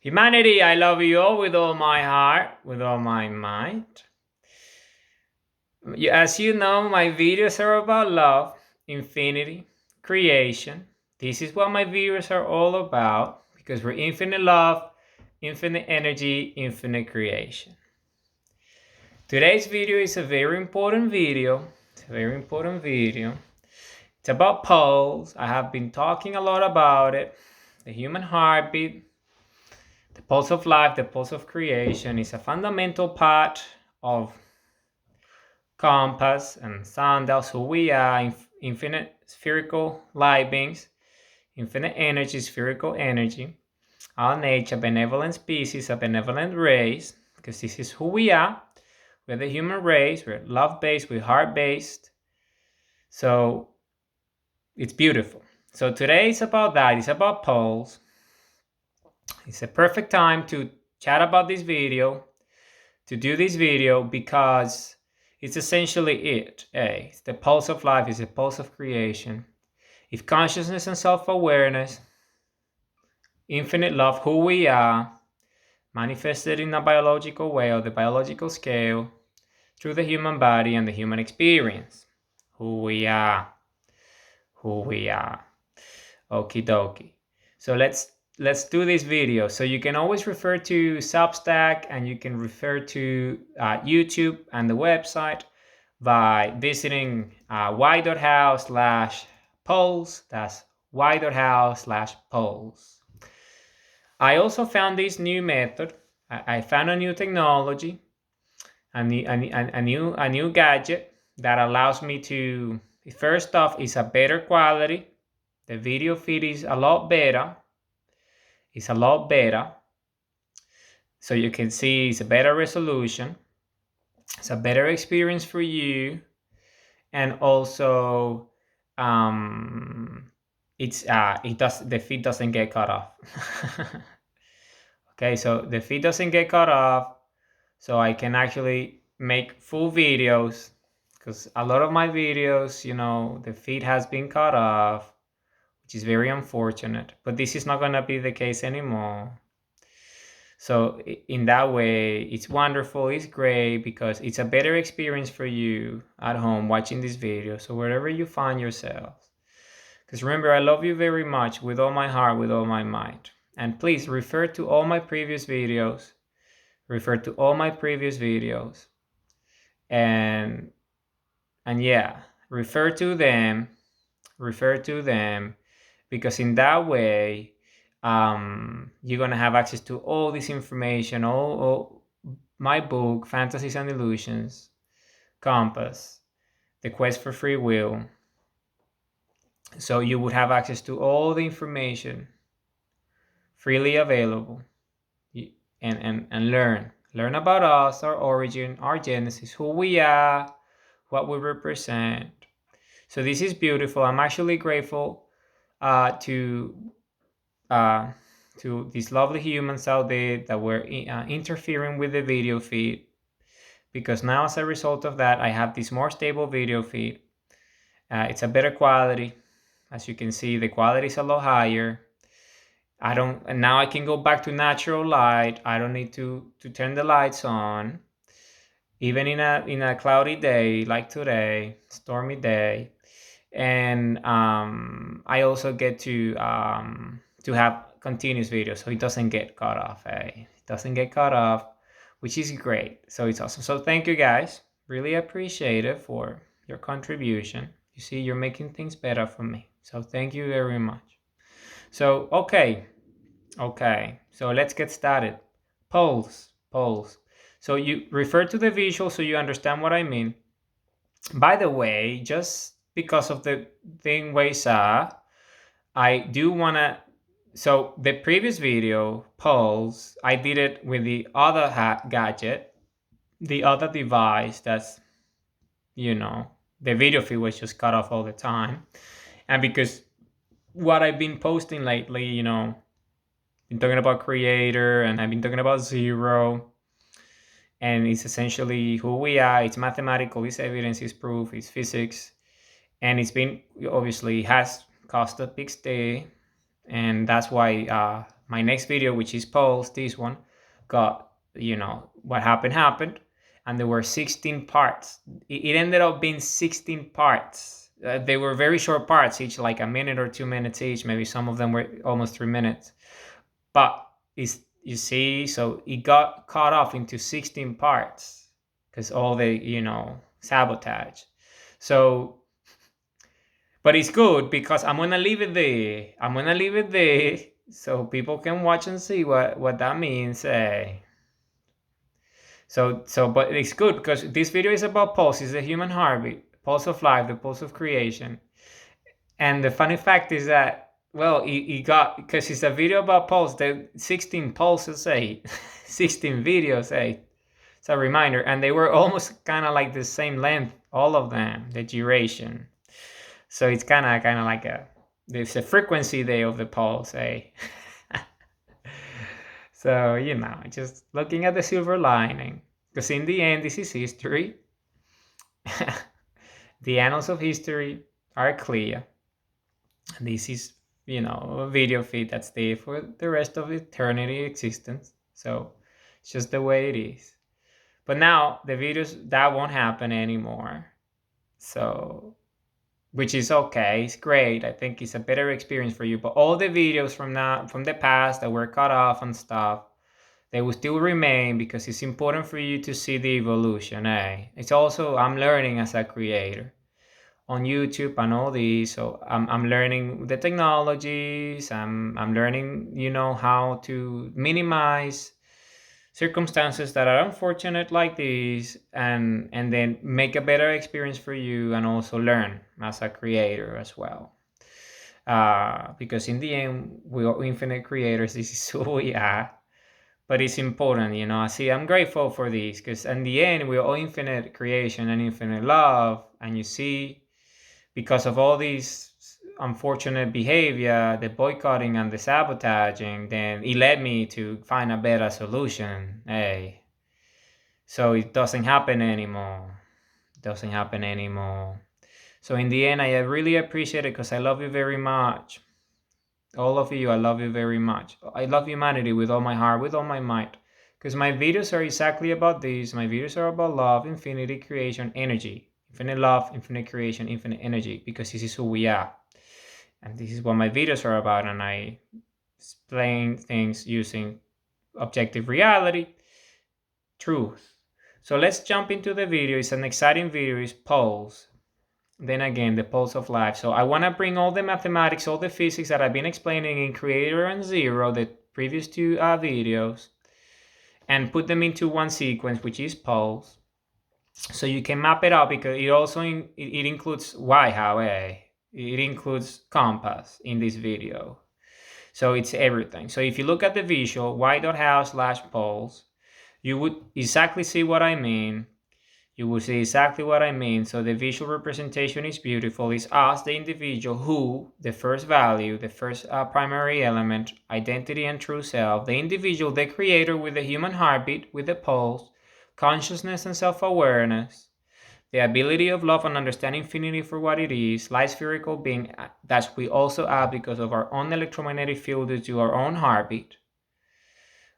Humanity, I love you all with all my heart, with all my mind. As you know, my videos are about love, infinity, creation. This is what my videos are all about because we're infinite love, infinite energy, infinite creation. Today's video is a very important video. It's a very important video. It's about pulse. I have been talking a lot about it. The human heartbeat, the pulse of life, the pulse of creation is a fundamental part of compass and sundials, who we are, infinite spherical light beings, infinite energy, spherical energy, our nature, benevolent species, a benevolent race, because this is who we are. We're the human race, we're love-based, we're heart-based. So it's beautiful. So today is about that, it's about pulse. It's a perfect time to chat about this video, to do this video, because it's essentially it. It's the pulse of life, it's the pulse of creation. If consciousness and self-awareness, infinite love, who we are, manifested in a biological way or the biological scale through the human body and the human experience. Who we are. Who we are. Okie dokie. So let's do this video. So you can always refer to Substack and you can refer to YouTube and the website by visiting y.house/polls. That's y.house/polls. I also found this new method. I found a new technology, a new gadget that allows me to, first off, is a better quality. The video feed is a lot better. It's a lot better. So you can see it's a better resolution. It's a better experience for you. And also, the feed doesn't get cut off. Okay, so the feed doesn't get cut off. So I can actually make full videos, because a lot of my videos, the feed has been cut off, which is very unfortunate, but this is not going to be the case anymore. So in that way, it's wonderful, it's great, because it's a better experience for you at home watching this video. So wherever you find yourselves, because remember, I love you very much with all my heart, with all my mind. And please refer to all my previous videos. Refer to all my previous videos. And yeah, refer to them, because in that way, you're gonna have access to all this information, all my book, Fantasies and Illusions, Compass, The Quest for Free Will. So you would have access to all the information freely available, and learn about us, our origin, our genesis, who we are, what we represent. So this is beautiful. I'm actually grateful to these lovely humans out there that were interfering with the video feed, because now, as a result of that, I have this more stable video feed. It's a better quality. As you can see, the quality is a lot higher. And now I can go back to natural light. I don't need to turn the lights on, even in a cloudy day like today, stormy day. And I also get to have continuous videos, so it doesn't get cut off. It doesn't get cut off, which is great. So it's awesome. So thank you guys. Really appreciate it for your contribution. You see, you're making things better for me. So thank you very much. So okay. So let's get started. Polls. So you refer to the visual so you understand what I mean. By the way, just because of the thing ways are, I do want to. So the previous video, polls, I did it with the other gadget, the other device that's, the video feed was just cut off all the time. And because what I've been posting lately, been talking about creator and I've been talking about zero, and it's essentially who we are. It's mathematical, it's evidence, it's proof, it's physics, and it's been, obviously, has caused a big stay And that's why my next video, which is Pulse, this one, got, what happened, and there were 16 parts. It ended up being 16 parts. They were very short parts, each like a minute or 2 minutes each. Maybe some of them were almost 3 minutes. But it's, you see, so it got cut off into 16 parts because all the, sabotage. So, but it's good because I'm gonna leave it there. I'm gonna leave it there so people can watch and see what that means. But it's good because this video is about pulse. It's the human heartbeat, pulse of life, the pulse of creation. And the funny fact is that, well, he got, because it's a video about pulse, the 16 pulses, 16 videos, it's a reminder. And they were almost kind of like the same length, all of them, the duration. So it's kind of like there's a frequency there of the pulse, So, just looking at the silver lining. Because in the end, this is history. The annals of history are clear. This is, a video feed that's there for the rest of eternity existence. So it's just the way it is. But now the videos, that won't happen anymore. So, which is okay. It's great. I think it's a better experience for you. But all the videos from the past that were cut off and stuff, they will still remain because it's important for you to see the evolution. It's also, I'm learning as a creator on YouTube and all these. So I'm learning the technologies. I'm learning, how to minimize circumstances that are unfortunate like these, and then make a better experience for you, and also learn as a creator as well. Because in the end, we are infinite creators. This is who we are. But it's important, I'm grateful for this because in the end, we're all infinite creation and infinite love. And you see, because of all these unfortunate behavior, the boycotting and the sabotaging, then it led me to find a better solution. So it doesn't happen anymore. So in the end, I really appreciate it because I love you very much. All of you, I love you very much. I love humanity with all my heart, with all my might. Because my videos are exactly about this. My videos are about love, infinity, creation, energy. Infinite love, infinite creation, infinite energy. Because this is who we are. And this is what my videos are about. And I explain things using objective reality, truth. So let's jump into the video. It's an exciting video. It's Pulse. Then again, the pulse of life. So I want to bring all the mathematics, all the physics that I've been explaining in Creator and Zero, the previous two videos, and put them into one sequence, which is pulse. So you can map it out because it also it includes how, it includes compass in this video. So it's everything. So if you look at the visual, y.how/pulse, you would exactly see what I mean. You will see exactly what I mean. So the visual representation is beautiful. It's us, the individual, who, the first value, the first primary element, identity and true self, the individual, the creator with the human heartbeat, with the pulse, consciousness and self-awareness, the ability of love and understand infinity for what it is, light spherical being that we also have because of our own electromagnetic field due to our own heartbeat.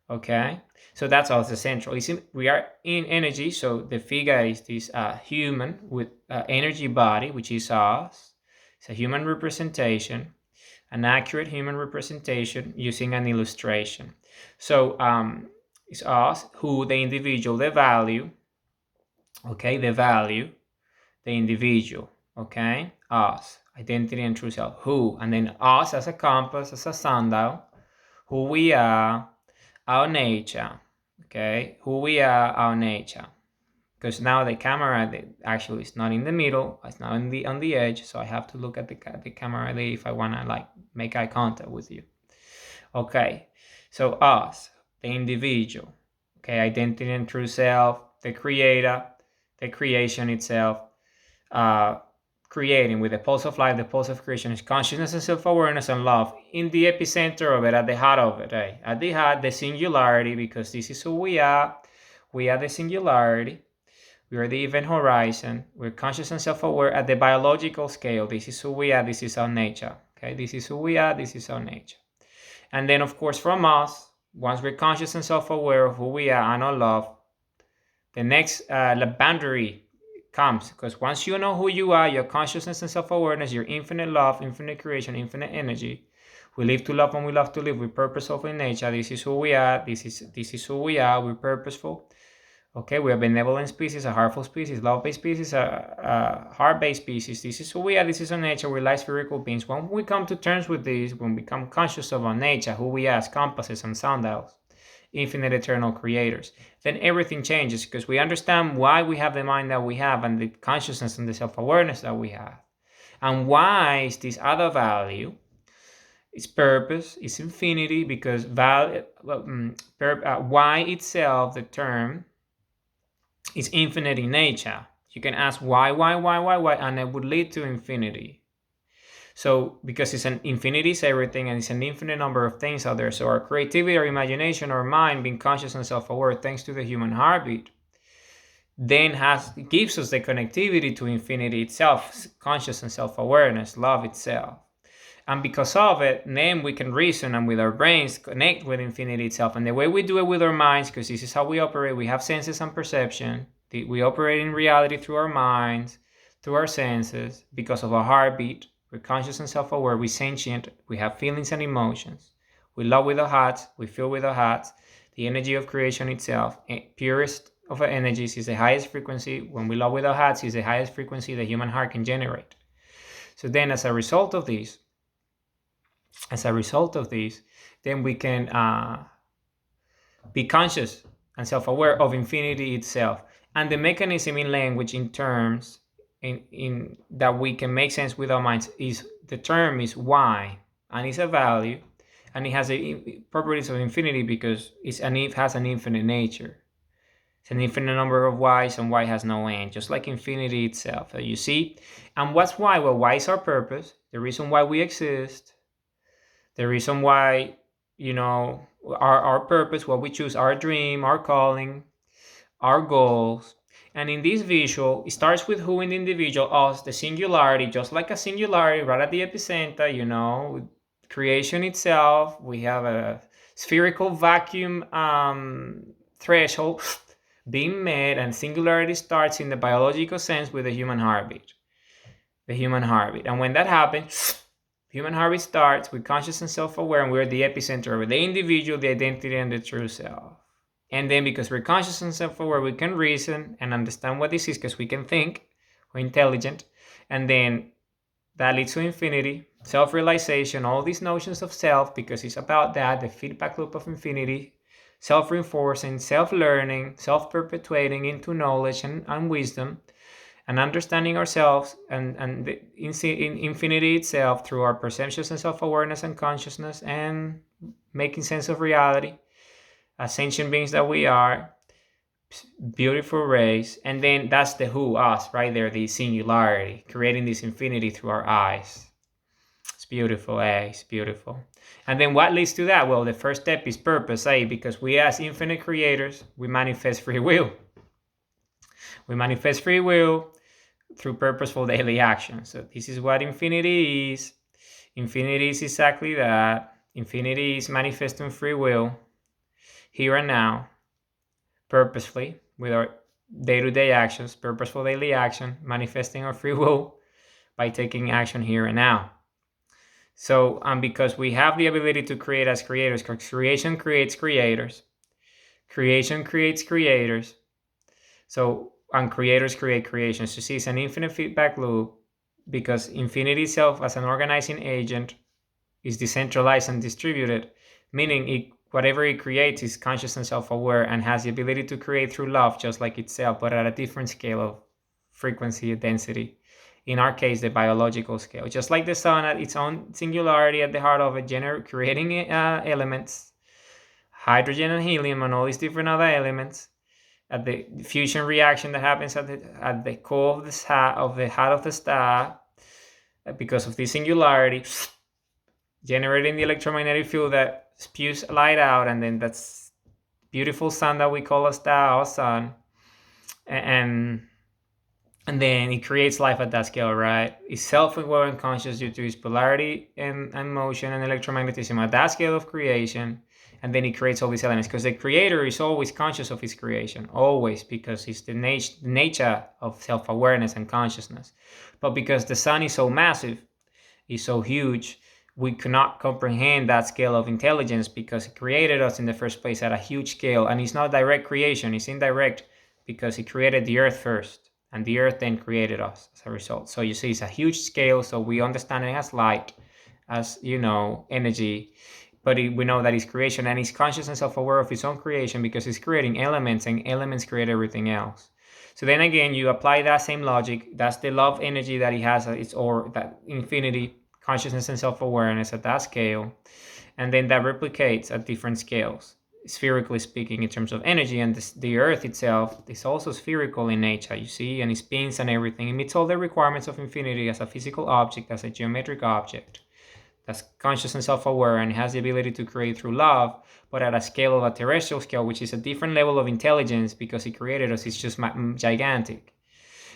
Okay, so that's also central. We are in energy, so the figure is this human with energy body, which is us. It's a human representation, an accurate human representation using an illustration. So it's us, who, the individual, the value. Okay, the value, the individual. Okay, us, identity and true self. Who, and then us as a compass, as a sundial. Who we are. Our nature, okay, who we are, our nature. Because now the camera actually is not in the middle, it's not on the edge, so I have to look at the camera there if I want to make eye contact with you. Okay, so us, the individual, okay, identity and true self, the creator, the creation itself, creating with the pulse of life, the pulse of creation is consciousness and self-awareness and love in the epicenter of it, at the heart of it, at the heart, the singularity, because this is who we are. We are the singularity. We are the event horizon. We're conscious and self-aware at the biological scale. This is who we are. This is our nature. Okay, this is who we are, this is our nature. And then, of course, from us, once we're conscious and self-aware of who we are and our love, the next boundary comes, because once you know who you are, your consciousness and self-awareness, your infinite love, infinite creation, infinite energy, we live to love and we love to live. We're purposeful in nature. This is who we are. This is who we are. We're purposeful. Okay, we are benevolent species, a heartful species, love-based species, a heart-based species. This is who we are. This is our nature. We're light spherical beings. When we come to terms with this, when we become conscious of our nature, who we are as compasses and sundials, infinite eternal creators, then everything changes, because we understand why we have the mind that we have and the consciousness and the self-awareness that we have, and why is this other value, its purpose, its infinity, because why itself, the term, is infinite in nature. You can ask why, and it would lead to infinity. So, because it's an infinity is everything, and it's an infinite number of things out there. So our creativity, our imagination, our mind, being conscious and self-aware, thanks to the human heartbeat, then gives us the connectivity to infinity itself, conscious and self-awareness, love itself. And because of it, then we can reason and with our brains connect with infinity itself. And the way we do it with our minds, because this is how we operate, we have senses and perception. We operate in reality through our minds, through our senses, because of our heartbeat. We're conscious and self-aware. We're sentient. We have feelings and emotions. We love with our hearts. We feel with our hearts. The energy of creation itself, purest of our energies, is the highest frequency. When we love with our hearts, is the highest frequency the human heart can generate. So then, as a result of this, then we can be conscious and self-aware of infinity itself. And the mechanism in language, in terms in that we can make sense with our minds, is the term is why, and it's a value, and it has the properties of infinity because it has an infinite nature. It's an infinite number of whys, and why has no end, just like infinity itself. So you see, and what's why? Well, why is our purpose, the reason why we exist, the reason why, our purpose, what we choose, our dream, our calling, our goals. And in this visual, it starts with who in the individual, us, the singularity, just like a singularity right at the epicenter, creation itself. We have a spherical vacuum threshold being met, and singularity starts in the biological sense with the human heartbeat. And when that happens, human heartbeat starts with conscious and self-aware, and we're the epicenter of the individual, the identity, and the true self. And then, because we're conscious and self-aware, we can reason and understand what this is, because we can think, we're intelligent, and then that leads to infinity, self-realization, all these notions of self, because it's about that, the feedback loop of infinity, self-reinforcing, self-learning, self-perpetuating into knowledge and wisdom, and understanding ourselves and in infinity itself through our perceptions and self-awareness and consciousness, and making sense of reality as sentient beings that we are, beautiful race. And then that's the who, us, right there, the singularity, creating this infinity through our eyes. It's beautiful, it's beautiful. And then what leads to that? Well, the first step is purpose, because we as infinite creators, we manifest free will. We manifest free will through purposeful daily action. So this is what infinity is. Infinity is exactly that. Infinity is manifesting free will here and now, purposefully, with our day-to-day actions, purposeful daily action, manifesting our free will by taking action here and now. So, because we have the ability to create as creators, because creation creates creators. Creation creates creators. So, and creators create creations. So, see, it's an infinite feedback loop, because infinity itself as an organizing agent is decentralized and distributed, meaning whatever it creates is conscious and self-aware, and has the ability to create through love, just like itself, but at a different scale of frequency, density. In our case, the biological scale. Just like the sun at its own singularity at the heart of it, creating elements, hydrogen and helium, and all these different other elements, at the fusion reaction that happens at the core of the heart of the star, because of the singularity, generating the electromagnetic field that spews light out, and then that's beautiful sun that we call a star or sun, and And then it creates life at that scale, right? It's self-aware and conscious due to its polarity and motion and electromagnetism at that scale of creation. And then it creates all these elements because the creator is always conscious of his creation, always, because it's the nature of self-awareness and consciousness. But because the sun is so massive, is so huge, we cannot comprehend that scale of intelligence because it created us in the first place at a huge scale. And it's not direct creation, it's indirect because it created the earth first and the earth then created us as a result. So you see, it's a huge scale. So we understand it as light, as energy, but we know that it's creation and he's conscious and self-aware of his own creation because he's creating elements and elements create everything else. So then again, you apply that same logic. That's the love energy that he has at its or that infinity consciousness and self-awareness at that scale. And then that replicates at different scales, spherically speaking, in terms of energy. And the earth itself is also spherical in nature, you see, and it spins and everything. It meets all the requirements of infinity as a physical object, as a geometric object that's conscious and self-aware and has the ability to create through love, but at a scale of a terrestrial scale, which is a different level of intelligence because it created us. It's just gigantic.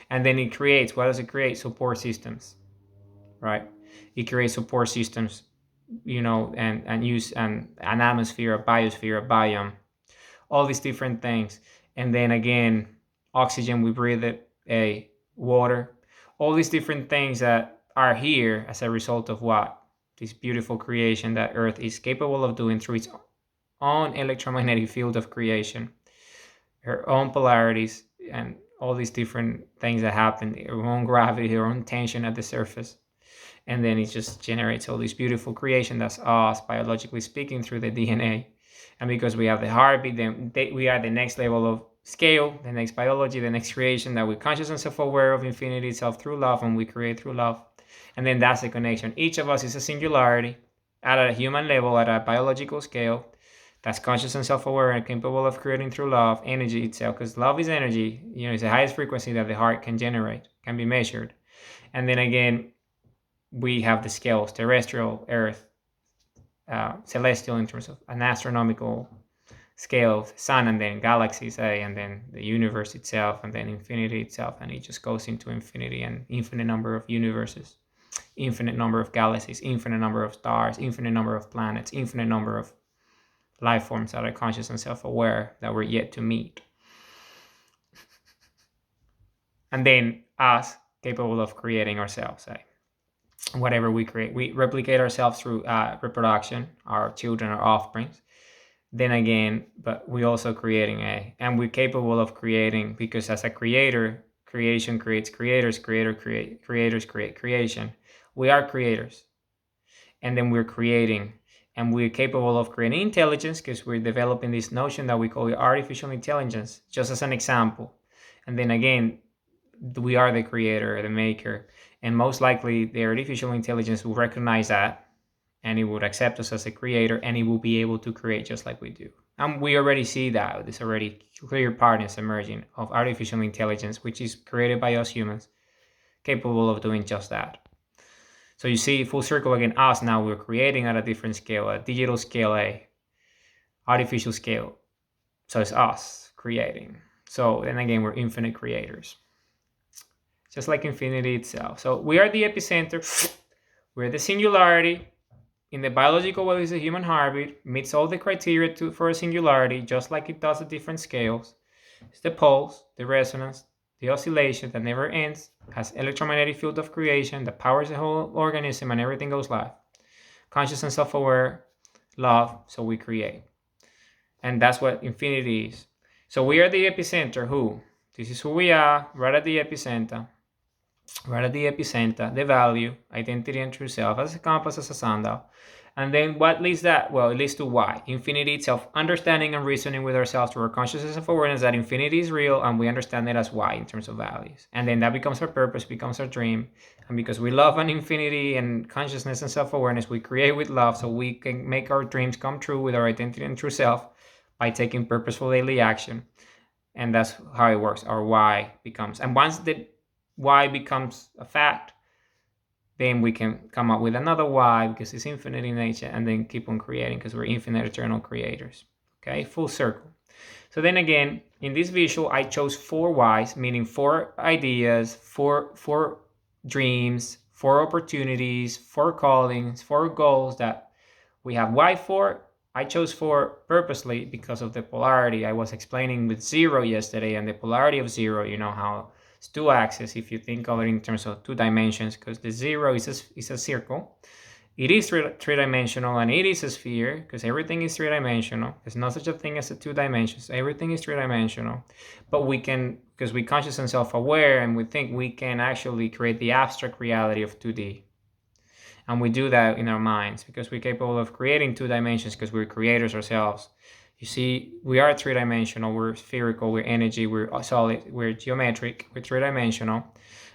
And then it creates, what does it create? Support systems, right? It creates support systems, and use an atmosphere, a biosphere, a biome, all these different things. And then again, oxygen, we breathe it, water, all these different things that are here as a result of what? This beautiful creation that Earth is capable of doing through its own electromagnetic field of creation, her own polarities, and all these different things that happen, her own gravity, her own tension at the surface. And then it just generates all this beautiful creation that's us, biologically speaking, through the DNA. And because we have the heartbeat, then we are the next level of scale, the next biology, the next creation, that we're conscious and self-aware of infinity itself through love, and we create through love. And then that's the connection. Each of us is a singularity at a human level, at a biological scale, that's conscious and self-aware and capable of creating through love, energy itself, because love is energy. It's the highest frequency that the heart can generate, can be measured. And then again, we have the scales, terrestrial, earth, celestial in terms of an astronomical scale of the sun, and then galaxies, and then the universe itself, and then infinity itself, and it just goes into infinity and infinite number of universes, infinite number of galaxies, infinite number of stars, infinite number of planets, infinite number of life forms that are conscious and self-aware that we're yet to meet. And then us, capable of creating ourselves, whatever we create. We replicate ourselves through reproduction, our children, our offsprings. Then again, but we also creating and we're capable of creating, because as a creator, creation creates creators, creators create creation. We are creators, and then we're creating, and we're capable of creating intelligence because we're developing this notion that we call artificial intelligence, just as an example. And then again, we are the creator, the maker, and most likely the artificial intelligence will recognize that, and it would accept us as a creator, and it will be able to create just like we do. And we already see that. There's already clear patterns emerging of artificial intelligence, which is created by us humans, capable of doing just that. So you see, full circle again, us now, we're creating at a different scale, a digital scale, a artificial scale. So it's us creating. So then again, we're infinite creators, just like infinity itself. So we are the epicenter. We're the singularity. In the biological world, is a human heartbeat, meets all the criteria for a singularity, just like it does at different scales. It's the pulse, the resonance, the oscillation that never ends, has electromagnetic field of creation that powers the whole organism, and everything goes live. Conscious and self-aware, love, so we create. And that's what infinity is. So we are the epicenter. Who? This is who we are, right at the epicenter. Right at the epicenter, the value, identity, and true self, as a compass, as a sundial. And then what leads that? Well, it leads to why. Infinity itself, understanding and reasoning with ourselves through our consciousness and awareness that infinity is real, and we understand it as why in terms of values. And then that becomes our purpose, becomes our dream. And because we love an infinity and consciousness and self-awareness, we create with love so we can make our dreams come true with our identity and true self by taking purposeful daily action. And that's how it works. Our why becomes. And once the why becomes a fact, then we can come up with another why, because it's infinite in nature, and then keep on creating because we're infinite eternal creators. Okay, full circle. So then again, in this visual, I chose 4 whys, meaning 4 ideas, four dreams, 4 opportunities, 4 callings, 4 goals that we have. Why 4? I chose 4 purposely because of the polarity I was explaining with 0 yesterday, and the polarity of 0, you know how it's 2 axes if you think of it in terms of 2 dimensions, because the 0 is a circle. It is three-dimensional, and it is a sphere because everything is three-dimensional. There's no such a thing as a 2 dimensions. Everything is three-dimensional. But we can, because we're conscious and self-aware, and we think we can actually create the abstract reality of 2D. And we do that in our minds because we're capable of creating 2 dimensions because we're creators ourselves. You see, we are three-dimensional. We're spherical. We're energy. We're solid. We're geometric. We're three-dimensional.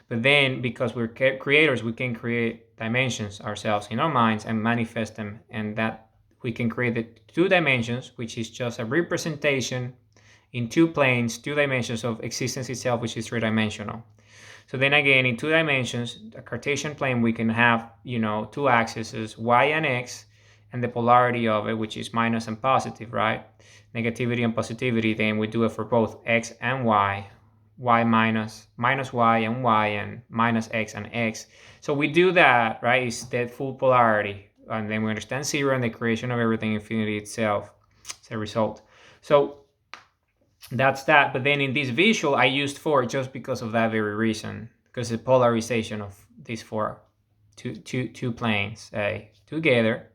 But then, because we're creators, we can create dimensions ourselves in our minds and manifest them. And that we can create the 2 dimensions, which is just a representation in 2 planes, 2 dimensions of existence itself, which is three-dimensional. So then again, in 2 dimensions, a Cartesian plane, we can have, 2 axes, y and x, and the polarity of it, which is minus and positive, right? Negativity and positivity. Then we do it for both x and y minus y, and minus x and x. So we do that, right? It's that full polarity. And then we understand 0 and the creation of everything, infinity itself. It's a result. So that's that. But then in this visual, I used 4 just because of that very reason, because the polarization of these two planes together,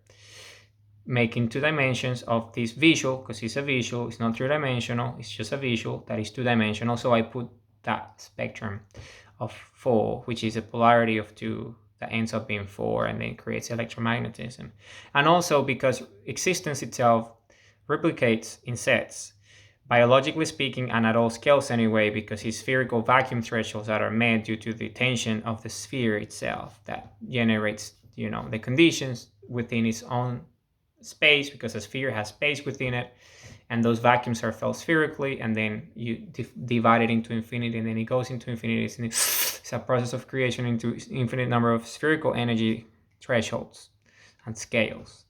making 2 dimensions of this visual, because it's a visual, it's not 3-dimensional, it's just a visual that is 2-dimensional. So I put that spectrum of 4, which is a polarity of 2 that ends up being 4, and then creates electromagnetism. And also because existence itself replicates in sets, biologically speaking, and at all scales anyway, because it's spherical vacuum thresholds that are met due to the tension of the sphere itself that generates, the conditions within its own space, because a sphere has space within it, and those vacuums are felt spherically, and then you divide it into infinity, and then it goes into infinity. It's a process of creation into infinite number of spherical energy thresholds and scales,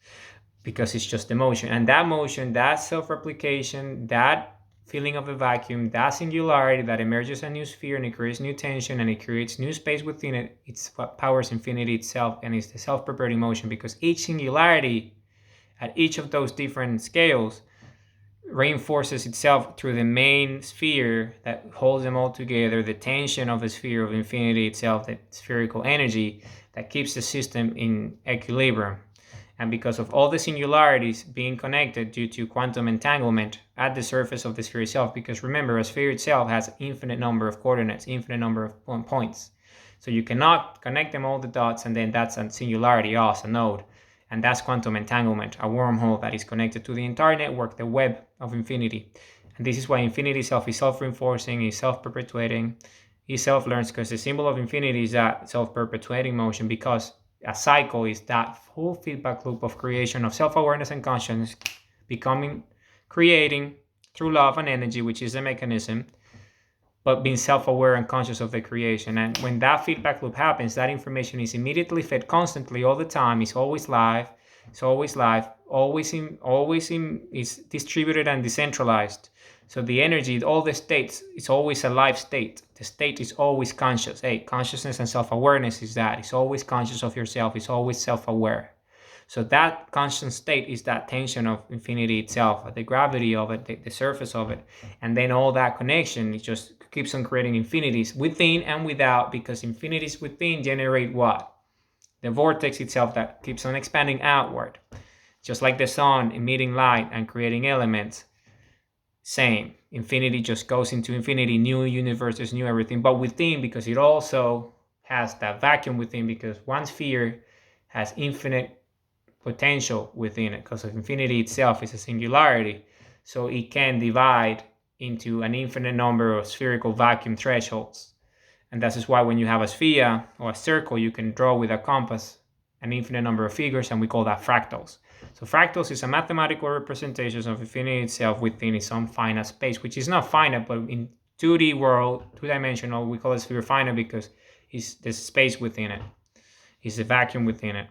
because it's just the motion. And that motion, that self-replication, that feeling of a vacuum, that singularity that emerges a new sphere, and it creates new tension, and it creates new space within it, it's what powers infinity itself, and it's the self-perpetuating motion, because each singularity at each of those different scales reinforces itself through the main sphere that holds them all together, the tension of the sphere of infinity itself, the spherical energy that keeps the system in equilibrium. And because of all the singularities being connected due to quantum entanglement at the surface of the sphere itself, because remember, a sphere itself has infinite number of coordinates, infinite number of points. So you cannot connect them all the dots, and then that's a singularity, a node. And that's quantum entanglement, a wormhole that is connected to the entire network, the web of infinity. And this is why infinity itself is self-reinforcing, is self-perpetuating, is self-learns, because the symbol of infinity is that self-perpetuating motion, because a cycle is that full feedback loop of creation of self-awareness and consciousness, creating through love and energy, which is the mechanism, but being self-aware and conscious of the creation. And when that feedback loop happens, that information is immediately fed constantly all the time. It's always live. It's distributed and decentralized. So the energy, all the states, it's always a live state. The state is always conscious. Consciousness and self-awareness is that. It's always conscious of yourself. It's always self-aware. So that constant state is that tension of infinity itself, the gravity of it, the surface of it. And then all that connection, it just keeps on creating infinities within and without, because infinities within generate what? The vortex itself that keeps on expanding outward. Just like the sun emitting light and creating elements. Same. Infinity just goes into infinity, new universes, new everything. But within, because it also has that vacuum within, because one sphere has infinite potential within it, because infinity itself is a singularity. So it can divide into an infinite number of spherical vacuum thresholds. And that is why when you have a sphere or a circle, you can draw with a compass an infinite number of figures, and we call that fractals. So fractals is a mathematical representation of infinity itself within its own finite space, which is not finite, but in 2D world, 2-dimensional, we call it sphere finite because it's the space within it. It's the vacuum within it.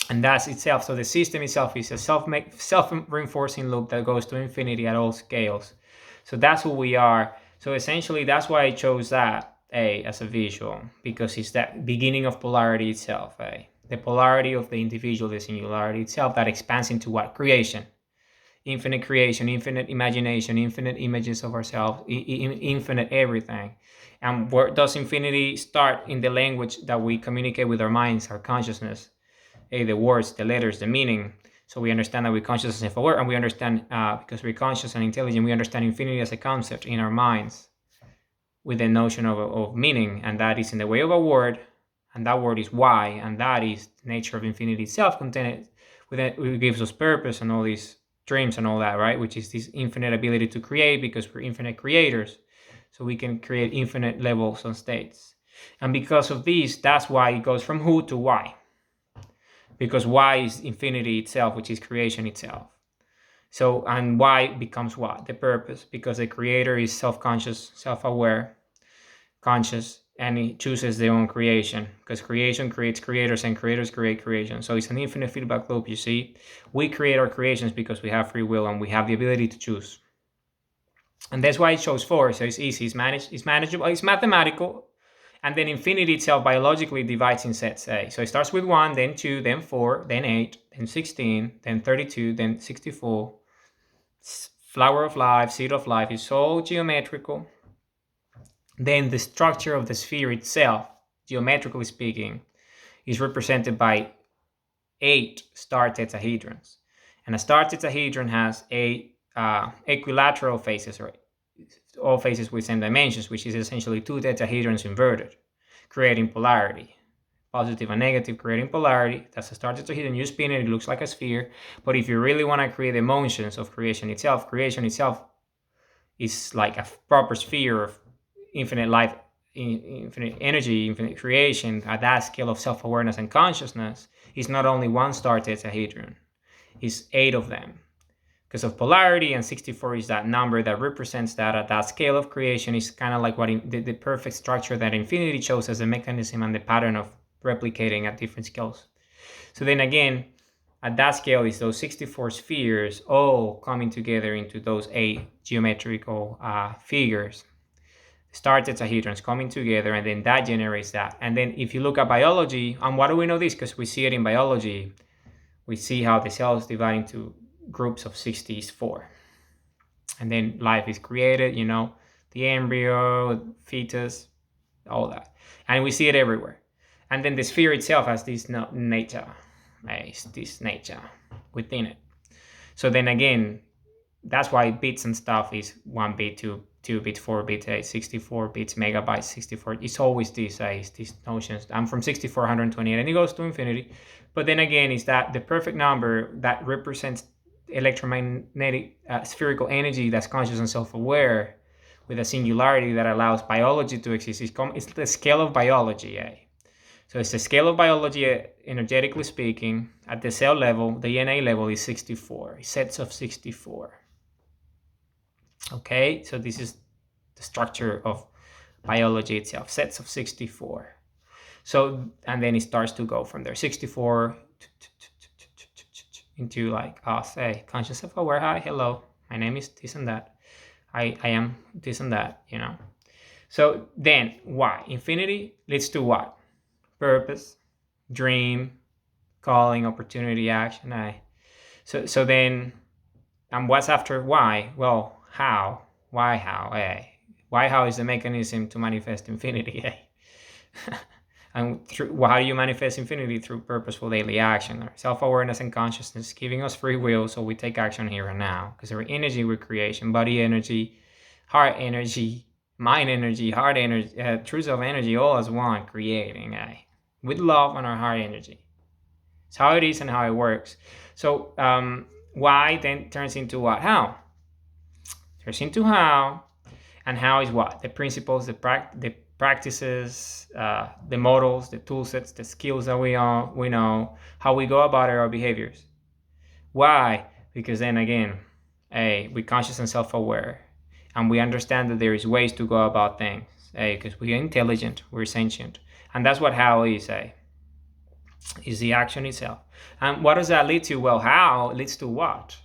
And that's itself. So the system itself is a self-reinforcing loop that goes to infinity at all scales. So that's who we are. So essentially, that's why I chose that as a visual, because it's that beginning of polarity itself. The polarity of the individual, the singularity itself, that expands into what? Creation, infinite imagination, infinite images of ourselves, infinite everything. And where does infinity start? In the language that we communicate with our minds, our consciousness, the words, the letters, the meaning. So we understand that we're conscious and self-aware, and we understand, because we're conscious and intelligent, we understand infinity as a concept in our minds with the notion of meaning, and that is in the way of a word, and that word is why, and that is the nature of infinity itself, contained within it, gives us purpose and all these dreams and all that, right? Which is this infinite ability to create, because we're infinite creators, so we can create infinite levels and states. And because of this, that's why it goes from who to why, because why is infinity itself, which is creation itself. So, and why becomes what? The purpose, because the creator is self-conscious, self-aware, conscious, and he chooses their own creation, because creation creates creators and creators create creation. So it's an infinite feedback loop. You see, we create our creations because we have free will and we have the ability to choose. And that's why it shows 4. So it's easy, it's manageable, it's mathematical. And then infinity itself biologically divides in sets. So it starts with 1, then 2, then 4, then 8, then 16, then 32, then 64. Flower of life, seed of life is so geometrical. Then the structure of the sphere itself, geometrically speaking, is represented by 8 star tetrahedrons. And a star tetrahedron has 8 equilateral faces, or all faces with same dimensions, which is essentially 2 tetrahedrons inverted, creating polarity. Positive and negative, creating polarity. That's a star tetrahedron. You spin it, it looks like a sphere. But if you really want to create emotions of creation itself is like a proper sphere of infinite life, infinite energy, infinite creation. At that scale of self-awareness and consciousness, is not only 1 star tetrahedron, it's 8 of them, because of polarity, and 64 is that number that represents that. At that scale of creation is kind of like what the perfect structure that infinity shows as a mechanism and the pattern of replicating at different scales. So then again, at that scale is those 64 spheres all coming together into those 8 geometrical figures, star tetrahedrons coming together, and then that generates that. And then if you look at biology, and why do we know this? Because we see it in biology. We see how the cells divide into groups of 64, and then life is created, the embryo, fetus, all that, and we see it everywhere. And then the sphere itself has this nature, this nature within it. So then again, that's why bits and stuff is 1 bit, 2 bits, 4 bits, 64 bits, megabytes, 64. It's always these notions. I'm from 64, 128, and it goes to infinity. But then again, is that the perfect number that represents electromagnetic spherical energy that's conscious and self-aware, with a singularity that allows biology to exist. It's the scale of biology. So it's the scale of biology, energetically speaking. At the cell level, the DNA level is 64, sets of 64. Okay, so this is the structure of biology itself, sets of 64. So, and then it starts to go from there, 64 into like us, conscious self-aware. Hi, hello, my name is this and that. I am this and that, So then why? Infinity leads to what? Purpose, dream, calling, opportunity, action. So then, and what's after why? Well, how? Why how? Why how is the mechanism to manifest infinity? And how do you manifest infinity? Through purposeful daily action, or self-awareness and consciousness, giving us free will, so we take action here and now. Because our energy with creation, body energy, heart energy, mind energy, heart energy, true self energy, all as one, creating with love and our heart energy. It's how it is and how it works. So why then turns into what? How? Turns into how. And how is what? The principles, the practices, the models, the tool sets, the skills that we know, how we go about our behaviors. Why? Because then again, we're conscious and self-aware, and we understand that there is ways to go about things, because we are intelligent, we're sentient, and that's what how is. is the action itself. And what does that lead to? Well, how leads to what?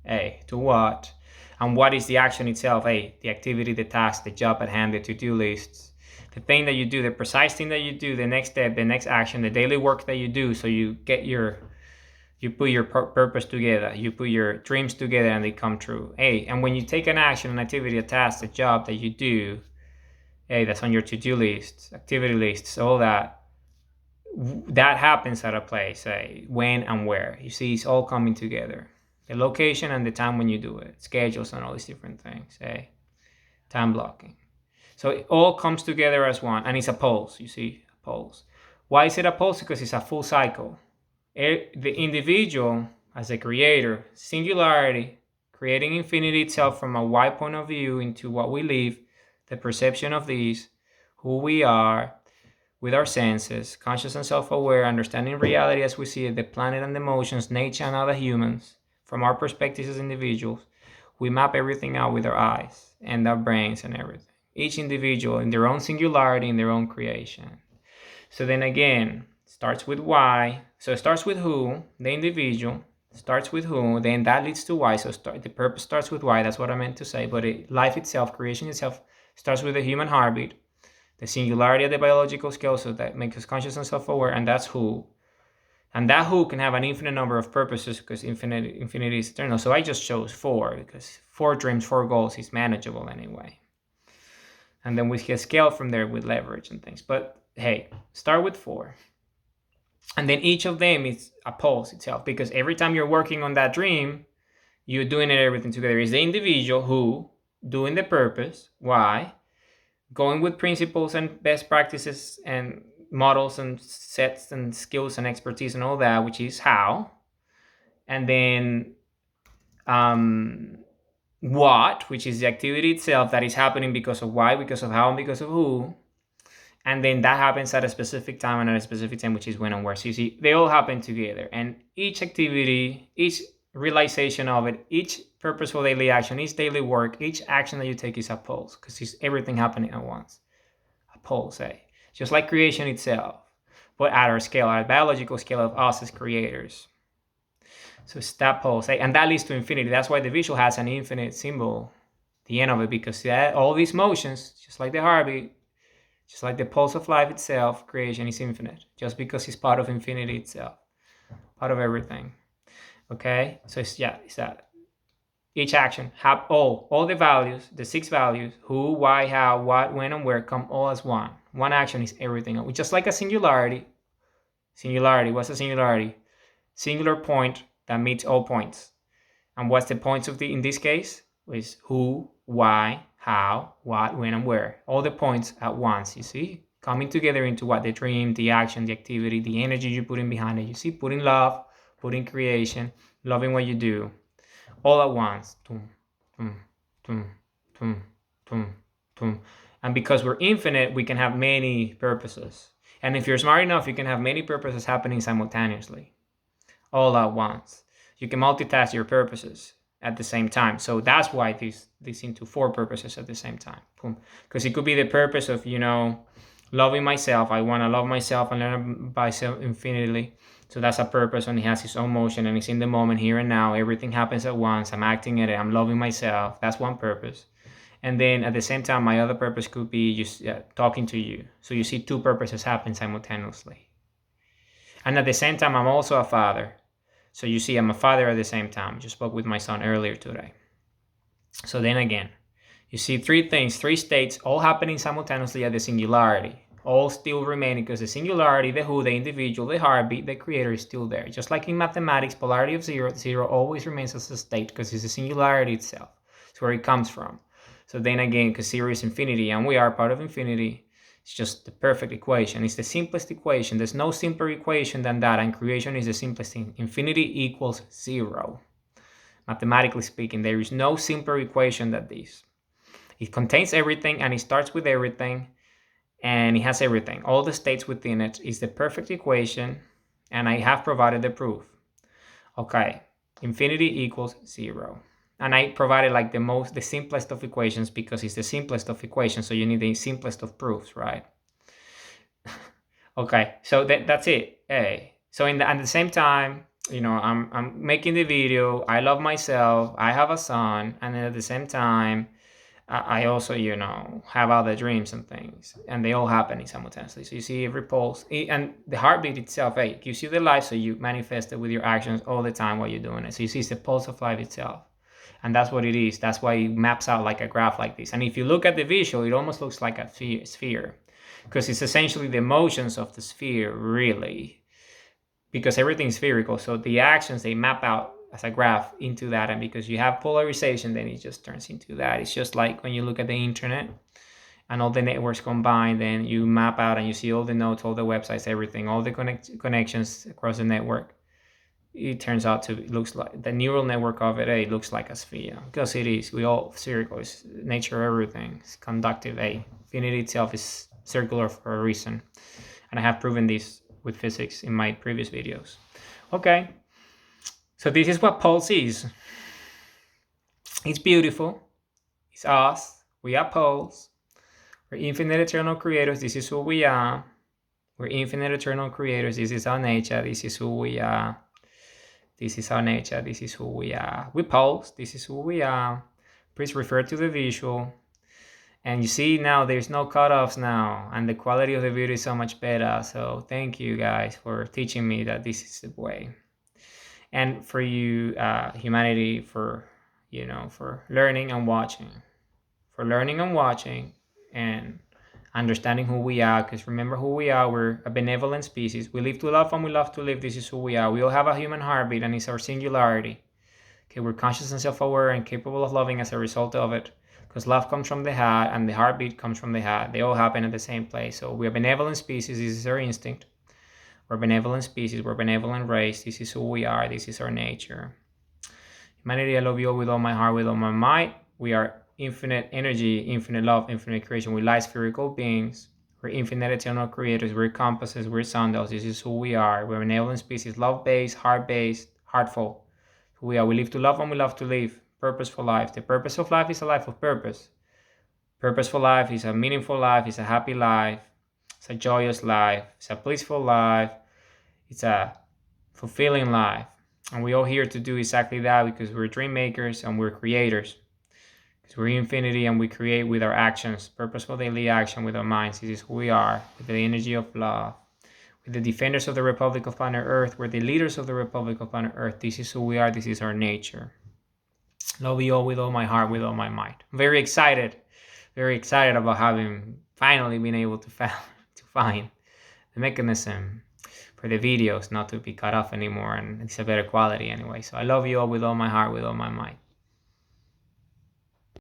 A, to what? And what is the action itself? A, the activity, the task, the job at hand, the to-do lists, the thing that you do, the precise thing that you do, the next step, the next action, the daily work that you do. So you put your purpose together, you put your dreams together, and they come true. A, and when you take an action, an activity, a task, a job that you do, A, that's on your to-do list, activity lists, all that happens at a place, when and where. You see, it's all coming together. The location and the time when you do it, schedules and all these different things, time blocking. So it all comes together as one, and it's a pulse, you see, a pulse. Why is it a pulse? Because it's a full cycle. The individual, as a creator, singularity, creating infinity itself from a wide point of view into what we live, the perception of these, who we are, with our senses, conscious and self-aware, understanding reality as we see it, the planet and the emotions, nature and other humans, from our perspectives as individuals, we map everything out with our eyes and our brains and everything. Each individual in their own singularity, in their own creation. So then again, starts with why. So it starts with who, the individual, starts with who, then that leads to why. So the purpose starts with why, that's what I meant to say. But life itself, creation itself, starts with the human heartbeat, the singularity of the biological scale, so that makes us conscious and self-aware, and that's who. And that who can have an infinite number of purposes because infinity is eternal. So I just chose 4 because 4 dreams, 4 goals is manageable anyway. And then we can scale from there with leverage and things. But hey, start with 4. And then each of them is a pulse itself, because every time you're working on that dream, you're doing everything together. It's the individual who, doing the purpose, why, going with principles and best practices and models and sets and skills and expertise and all that, which is how. And then what, which is the activity itself that is happening because of why, because of how, and because of who. And then that happens at a specific time and at a specific time, which is when and where. So you see, they all happen together. And each activity, each realization of it, each purposeful daily action, each daily work, each action that you take is a pulse, because it's everything happening at once. A pulse, just like creation itself, but at our scale, at a biological scale of us as creators. So it's that pulse, and that leads to infinity. That's why the visual has an infinite symbol, the end of it, because all these motions, just like the heartbeat, just like the pulse of life itself, creation is infinite, just because it's part of infinity itself, part of everything. Okay, so it's that. Each action have all the values, the 6 values, who, why, how, what, when, and where, come all as one. One action is everything. Just like a singularity. Singularity, what's a singularity? Singular point that meets all points. And what's the points of in this case? Is who, why, how, what, when, and where. All the points at once, you see? Coming together into what? The dream, the action, the activity, the energy you put in behind it. You see? Putting love, putting creation, loving what you do. All at once. Tum, tum, tum, tum, tum, tum. And because we're infinite, we can have many purposes. And if you're smart enough, you can have many purposes happening simultaneously. All at once. You can multitask your purposes at the same time. So that's why these into 4 purposes at the same time. Because it could be the purpose of, loving myself. I want to love myself and learn myself infinitely. So that's a purpose, and it has its own motion, and it's in the moment, here and now. Everything happens at once. I'm acting at it. I'm loving myself. That's one purpose. And then at the same time, my other purpose could be just talking to you. So you see 2 purposes happen simultaneously. And at the same time, I'm also a father. So you see, I'm a father at the same time. Just spoke with my son earlier today. So then again, you see 3 things, 3 states, all happening simultaneously at the singularity. All still remaining, because the singularity, the who, the individual, the heartbeat, the creator is still there. Just like in mathematics, polarity of 0 always remains as a state, because it's the singularity itself. It's where it comes from. So then again, because 0 is infinity, and we are part of infinity, it's just the perfect equation. It's the simplest equation. There's no simpler equation than that, and creation is the simplest thing. Infinity equals 0. Mathematically speaking, there is no simpler equation than this. It contains everything, and it starts with everything, and it has everything. All the states within it is the perfect equation, and I have provided the proof. Okay, infinity equals 0. And I provided like the simplest of equations, because it's the simplest of equations, so you need the simplest of proofs, right? Okay, so that's it. So at the same time, I'm making the video. I love myself. I have a son, and then at the same time, I also, have other dreams and things, and they all happening simultaneously. So you see every pulse and the heartbeat itself. Hey, you see the life, so you manifest it with your actions all the time while you're doing it. So you see it's the pulse of life itself, and that's what it is. That's why it maps out like a graph like this. And if you look at the visual, it almost looks like a sphere, because it's essentially the motions of the sphere, really, because everything's spherical. So the actions, they map out as a graph into that. And because you have polarization, then it just turns into that. It's just like when you look at the internet and all the networks combined, then you map out and you see all the nodes, all the websites, everything, all the connections across the network. It turns out to, it looks like the neural network of it, it looks like a sphere, because it is. We all spherical. It's nature, everything. It's conductive. Infinity itself is circular for a reason. And I have proven this with physics in my previous videos. Okay, so this is what pulse is. It's beautiful. It's us. We are pulse. We're infinite eternal creators. This is who we are. We're infinite eternal creators. This is our nature. This is who we are. This is our nature. This is who we are. We pulse. This is who we are. Please refer to the visual. And you see now there's no cutoffs now, and the quality of the video is so much better. So thank you guys for teaching me that this is the way. And for you, humanity, for learning and watching, and understanding who we are. Because remember who we are. We're a benevolent species. We live to love and we love to live. This is who we are. We all have a human heartbeat, and it's our singularity. Okay, we're conscious and self-aware and capable of loving as a result of it. Because love comes from the heart and the heartbeat comes from the heart. They all happen at the same place. So we're a benevolent species. This is our instinct. We're a benevolent species. We're a benevolent race. This is who we are. This is our nature. Humanity, I love you all with all my heart, with all my might. We are infinite energy, infinite love, infinite creation. We're light spherical beings. We're infinite eternal creators. We're compasses. We're sundials. This is who we are. We're a benevolent species. Love-based, heart-based, heartful. Who we are. We live to love and we love to live. Purposeful life. The purpose of life is a life of purpose. Purposeful life is a meaningful life. It's a happy life. It's a joyous life. It's a blissful life. It's a fulfilling life. And we're all here to do exactly that, because we're dream makers and we're creators. Because we're infinity and we create with our actions. Purposeful daily action with our minds. This is who we are, with the energy of love. We're the defenders of the Republic of Planet Earth. We're the leaders of the Republic of Planet Earth. This is who we are. This is our nature. Love you all with all my heart, with all my might. I'm very excited about having finally been able to find the mechanism for the videos not to be cut off anymore, and it's a better quality anyway. So I love you all with all my heart, with all my might.